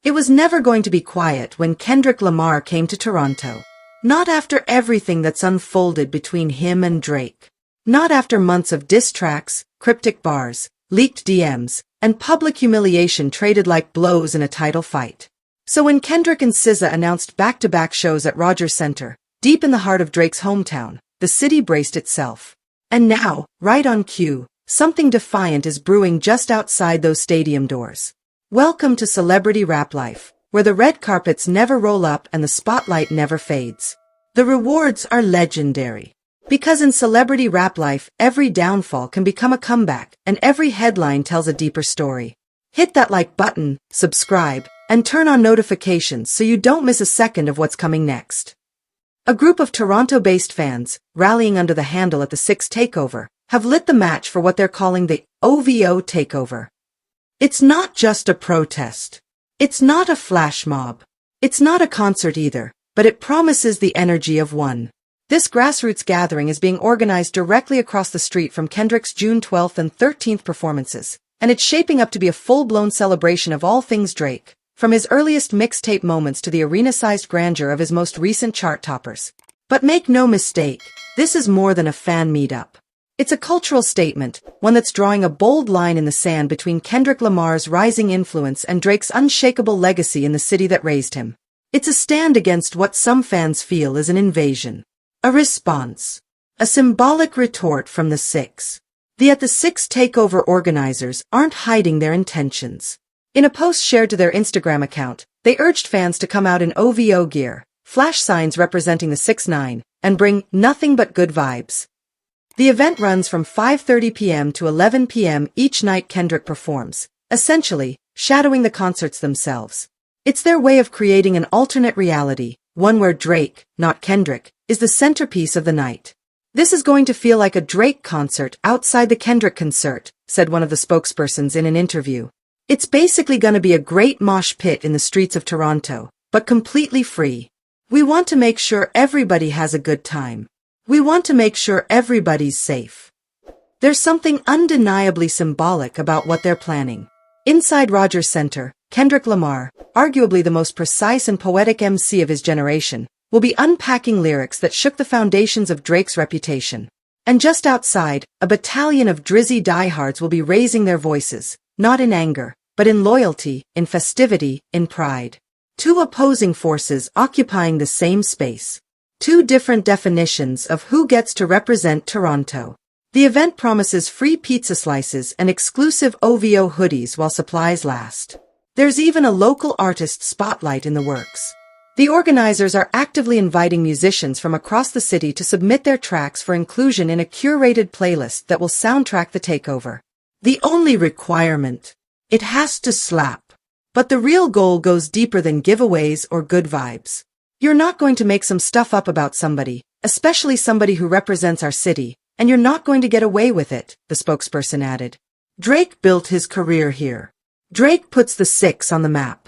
It was never going to be quiet when Kendrick Lamar came to Toronto. Not after everything that's unfolded between him and Drake. Not after months of diss tracks, cryptic bars, leaked DMs, and public humiliation traded like blows in a title fight. So when Kendrick and SZA announced back-to-back shows at Rogers Centre, deep in the heart of Drake's hometown, the city braced itself. And now, right on cue, something defiant is brewing just outside those stadium doors. Welcome to celebrity rap life, where the red carpets never roll up and the spotlight never fades. The rewards are legendary. Because in celebrity rap life, every downfall can become a comeback, and every headline tells a deeper story. Hit that like button, subscribe, and turn on notifications so you don't miss a second of what's coming next. A group of Toronto-based fans, rallying under the handle at the 6 Takeover, have lit the match for what they're calling the OVO Takeover. It's not just a protest. It's not a flash mob. It's not a concert either, but it promises the energy of one. This grassroots gathering is being organized directly across the street from Kendrick's June 12th and 13th performances, and it's shaping up to be a full-blown celebration of all things Drake, from his earliest mixtape moments to the arena-sized grandeur of his most recent chart toppers. But make no mistake, this is more than a fan meetup. It's a cultural statement, one that's drawing a bold line in the sand between Kendrick Lamar's rising influence and Drake's unshakable legacy in the city that raised him. It's a stand against what some fans feel is an invasion. A response. A symbolic retort from the Six. At the 6 Takeover organizers aren't hiding their intentions. In a post shared to their Instagram account, they urged fans to come out in OVO gear, flash signs representing the 6ix9ine, and bring nothing but good vibes. The event runs from 5:30 p.m. to 11 p.m. each night Kendrick performs, essentially, shadowing the concerts themselves. It's their way of creating an alternate reality, one where Drake, not Kendrick, is the centerpiece of the night. This is going to feel like a Drake concert outside the Kendrick concert, said one of the spokespersons in an interview. It's basically gonna be a great mosh pit in the streets of Toronto, but completely free. We want to make sure everybody has a good time. We want to make sure everybody's safe. There's something undeniably symbolic about what they're planning. Inside Rogers Centre, Kendrick Lamar, arguably the most precise and poetic MC of his generation, will be unpacking lyrics that shook the foundations of Drake's reputation. And just outside, a battalion of Drizzy diehards will be raising their voices, not in anger, but in loyalty, in festivity, in pride. Two opposing forces occupying the same space. Two different definitions of who gets to represent Toronto. The event promises free pizza slices and exclusive OVO hoodies while supplies last. There's even a local artist spotlight in the works. The organizers are actively inviting musicians from across the city to submit their tracks for inclusion in a curated playlist that will soundtrack the takeover. The only requirement: it has to slap. But the real goal goes deeper than giveaways or good vibes. You're not going to make some stuff up about somebody, especially somebody who represents our city, and you're not going to get away with it, the spokesperson added. Drake built his career here. Drake puts the 6 on the map.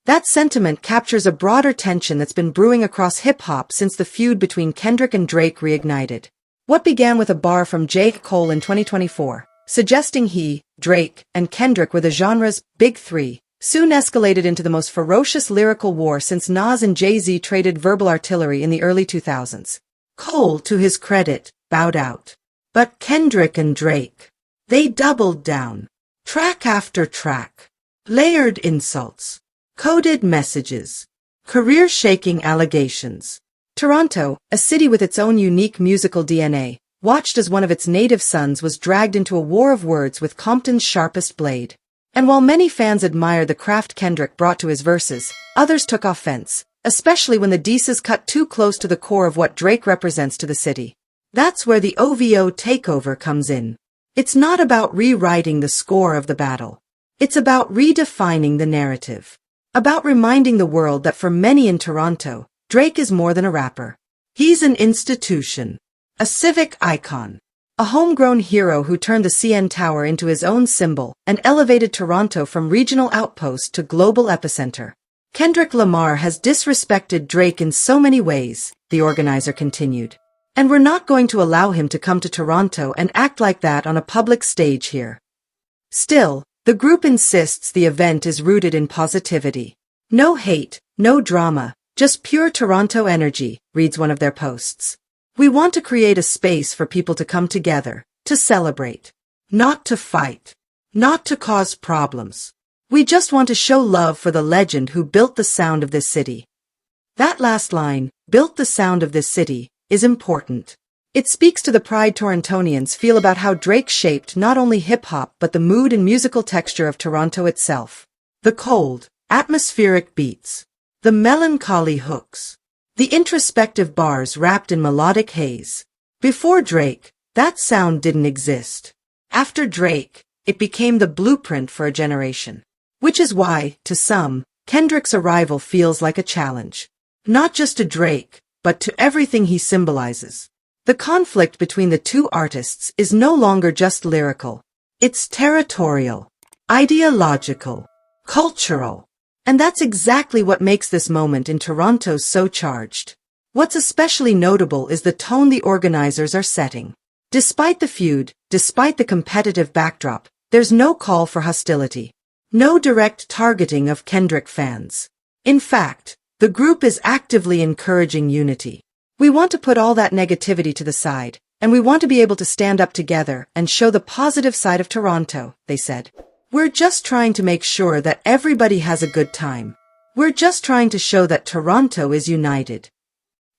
That sentiment captures a broader tension that's been brewing across hip-hop since the feud between Kendrick and Drake reignited. What began with a bar from J. Cole in 2024, suggesting he, Drake, and Kendrick were the genre's Big Three, soon escalated into the most ferocious lyrical war since Nas and Jay-Z traded verbal artillery in the early 2000s. Cole, to his credit, bowed out. But Kendrick and Drake, they doubled down. Track after track. Layered insults. Coded messages. Career-shaking allegations. Toronto, a city with its own unique musical DNA, watched as one of its native sons was dragged into a war of words with Compton's sharpest blade. And while many fans admired the craft Kendrick brought to his verses, others took offense, especially when the disses cut too close to the core of what Drake represents to the city. That's where the OVO Takeover comes in. It's not about rewriting the score of the battle. It's about redefining the narrative. About reminding the world that for many in Toronto, Drake is more than a rapper. He's an institution. A civic icon. A homegrown hero who turned the CN Tower into his own symbol and elevated Toronto from regional outpost to global epicenter. Kendrick Lamar has disrespected Drake in so many ways, the organizer continued. And we're not going to allow him to come to Toronto and act like that on a public stage here. Still, The group insists the event is rooted in positivity. No hate, no drama, just pure Toronto energy, reads one of their posts. We want to create a space for people to come together, to celebrate. Not to fight. Not to cause problems. We just want to show love for the legend who built the sound of this city. That last line, built the sound of this city, is important. It speaks to the pride Torontonians feel about how Drake shaped not only hip-hop but the mood and musical texture of Toronto itself. The cold, atmospheric beats. The melancholy hooks. The introspective bars wrapped in melodic haze. Before Drake, that sound didn't exist. After Drake, it became the blueprint for a generation. Which is why, to some, Kendrick's arrival feels like a challenge. Not just to Drake, but to everything he symbolizes. The conflict between the two artists is no longer just lyrical. It's territorial, ideological, cultural. And that's exactly what makes this moment in Toronto so charged. What's especially notable is the tone the organizers are setting. Despite the feud, despite the competitive backdrop, there's no call for hostility. No direct targeting of Kendrick fans. In fact, the group is actively encouraging unity. We want to put all that negativity to the side, and we want to be able to stand up together and show the positive side of Toronto, they said. We're just trying to make sure that everybody has a good time. We're just trying to show that Toronto is united.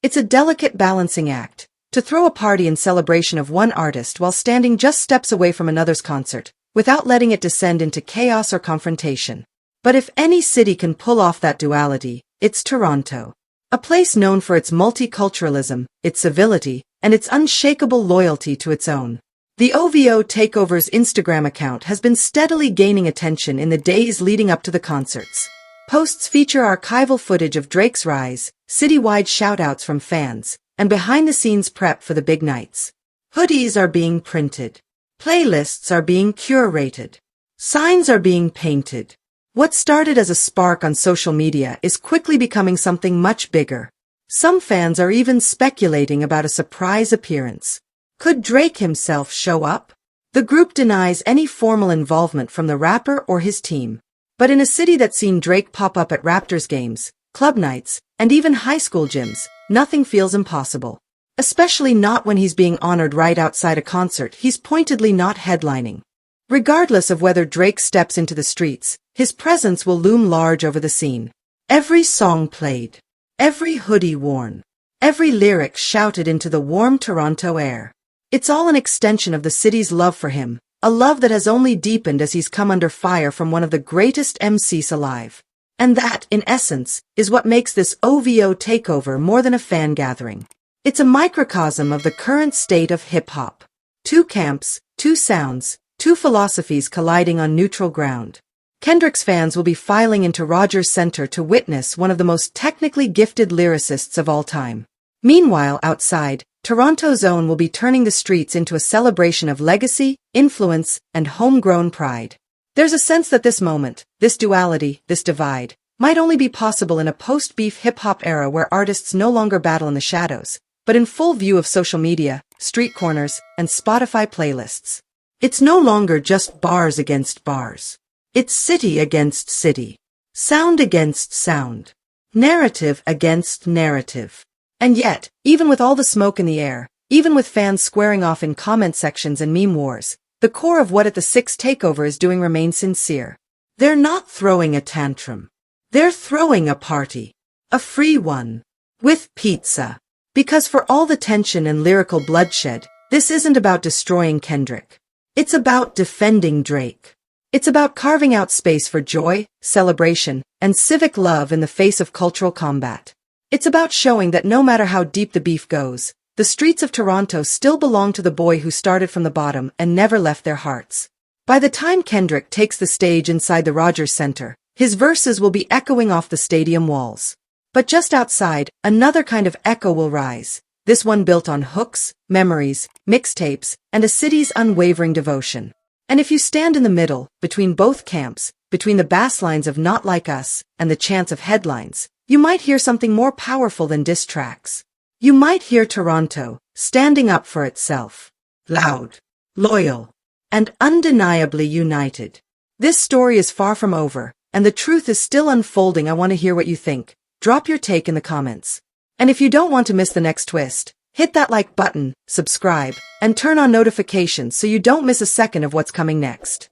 It's a delicate balancing act, to throw a party in celebration of one artist while standing just steps away from another's concert, without letting it descend into chaos or confrontation. But if any city can pull off that duality, it's Toronto. A place known for its multiculturalism, its civility, and its unshakable loyalty to its own. The OVO Takeover's Instagram account has been steadily gaining attention in the days leading up to the concerts. Posts feature archival footage of Drake's rise, citywide shoutouts from fans, and behind-the-scenes prep for the big nights. Hoodies are being printed. Playlists are being curated. Signs are being painted. What started as a spark on social media is quickly becoming something much bigger. Some fans are even speculating about a surprise appearance. Could Drake himself show up? The group denies any formal involvement from the rapper or his team. But in a city that's seen Drake pop up at Raptors games, club nights, and even high school gyms, nothing feels impossible. Especially not when he's being honored right outside a concert he's pointedly not headlining. Regardless of whether Drake steps into the streets, his presence will loom large over the scene. Every song played, every hoodie worn, every lyric shouted into the warm Toronto air. It's all an extension of the city's love for him, a love that has only deepened as he's come under fire from one of the greatest MCs alive. And that, in essence, is what makes this OVO takeover more than a fan gathering. It's a microcosm of the current state of hip-hop. Two camps, two sounds, two philosophies colliding on neutral ground. Kendrick's fans will be filing into Rogers Centre to witness one of the most technically gifted lyricists of all time. Meanwhile, outside, Toronto's own will be turning the streets into a celebration of legacy, influence, and homegrown pride. There's a sense that this moment, this duality, this divide, might only be possible in a post-beef hip-hop era where artists no longer battle in the shadows, but in full view of social media, street corners, and Spotify playlists. It's no longer just bars against bars. It's city against city. Sound against sound. Narrative against narrative. And yet, even with all the smoke in the air, even with fans squaring off in comment sections and meme wars, the core of what At the Six Takeover is doing remains sincere. They're not throwing a tantrum. They're throwing a party. A free one. With pizza. Because for all the tension and lyrical bloodshed, this isn't about destroying Kendrick. It's about defending Drake. It's about carving out space for joy, celebration, and civic love in the face of cultural combat. It's about showing that no matter how deep the beef goes, the streets of Toronto still belong to the boy who started from the bottom and never left their hearts. By the time Kendrick takes the stage inside the Rogers Centre, his verses will be echoing off the stadium walls. But just outside, another kind of echo will rise, this one built on hooks, memories, mixtapes, and a city's unwavering devotion. And if you stand in the middle, between both camps, between the bass lines of Not Like Us and the chants of headlines, you might hear something more powerful than diss tracks. You might hear Toronto, standing up for itself. Loud, loyal, and undeniably united. This story is far from over, and the truth is still unfolding. I want to hear what you think. Drop your take in the comments. And if you don't want to miss the next twist, hit that like button, subscribe, and turn on notifications so you don't miss a second of what's coming next.